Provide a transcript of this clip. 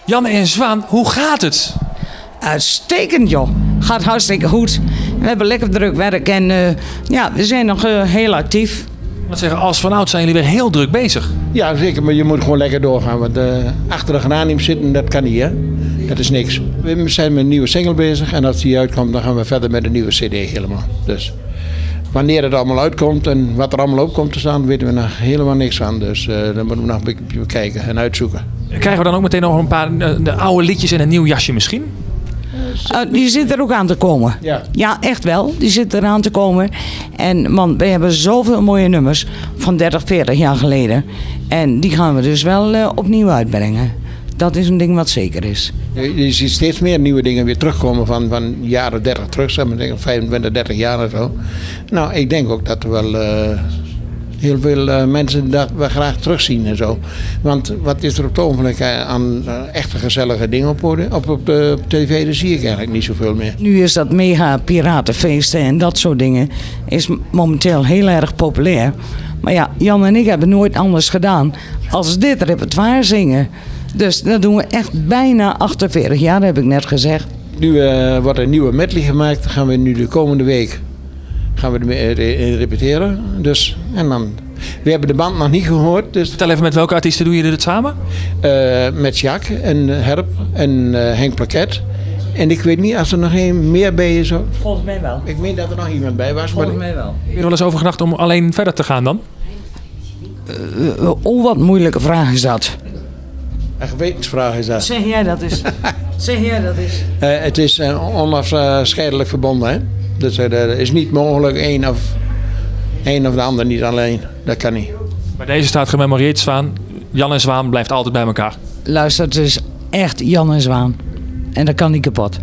Jan en Zwaan, hoe gaat het? Uitstekend, joh. Gaat hartstikke goed. We hebben lekker druk werk en we zijn nog heel actief. Wat zeggen, als vanouds zijn jullie weer heel druk bezig. Ja, zeker, maar je moet gewoon lekker doorgaan. Want achter de geranium zitten, dat kan niet, hè. Dat is niks. We zijn met een nieuwe single bezig en als die uitkomt, dan gaan we verder met een nieuwe cd helemaal. Dus wanneer het allemaal uitkomt en wat er allemaal op komt te staan, weten we nog helemaal niks van. Dus daar moeten we nog een beetje bekijken en uitzoeken. Krijgen we dan ook meteen nog een paar de oude liedjes en een nieuw jasje misschien? Die zit er ook aan te komen. Ja, echt wel. Die zit er aan te komen. En man, we hebben zoveel mooie nummers van 30, 40 jaar geleden. En die gaan we dus wel opnieuw uitbrengen. Dat is een ding wat zeker is. Je ziet steeds meer nieuwe dingen weer terugkomen van jaren 30 terug, zeg maar, 25, 30 jaar of zo. Nou, ik denk ook dat er wel heel veel mensen dat we graag terugzien en zo. Want wat is er op het ogenblik aan echte gezellige dingen op de tv, daar zie ik eigenlijk niet zoveel meer. Nu is dat mega piratenfeesten en dat soort dingen is momenteel heel erg populair. Maar ja, Jan en ik hebben nooit anders gedaan als dit repertoire zingen. Dus dat doen we echt bijna 48 jaar, heb ik net gezegd. Nu wordt een nieuwe medley gemaakt. Dan gaan we nu de komende week repeteren. Dus, en dan, we hebben de band nog niet gehoord. Dus, Vertel even, met welke artiesten doe je dit samen? met Jacques en Herb en Henk Plaket. En ik weet niet als er nog één meer bij is. Volgens mij wel. Ik meen dat er nog iemand bij was. Volgens mij wel. Heb je er wel eens over gedacht om alleen verder te gaan dan? Wat moeilijke vraag is dat. Een gewetensvraag is dat. Zeg jij dat eens. Zeg jij dat eens. Het is onafscheidelijk verbonden. Hè? Dus er is niet mogelijk één of de ander niet alleen. Dat kan niet. Bij deze staat gememoreerd Zwaan. Jan en Zwaan blijft altijd bij elkaar. Luister, het is echt Jan en Zwaan. En dat kan niet kapot.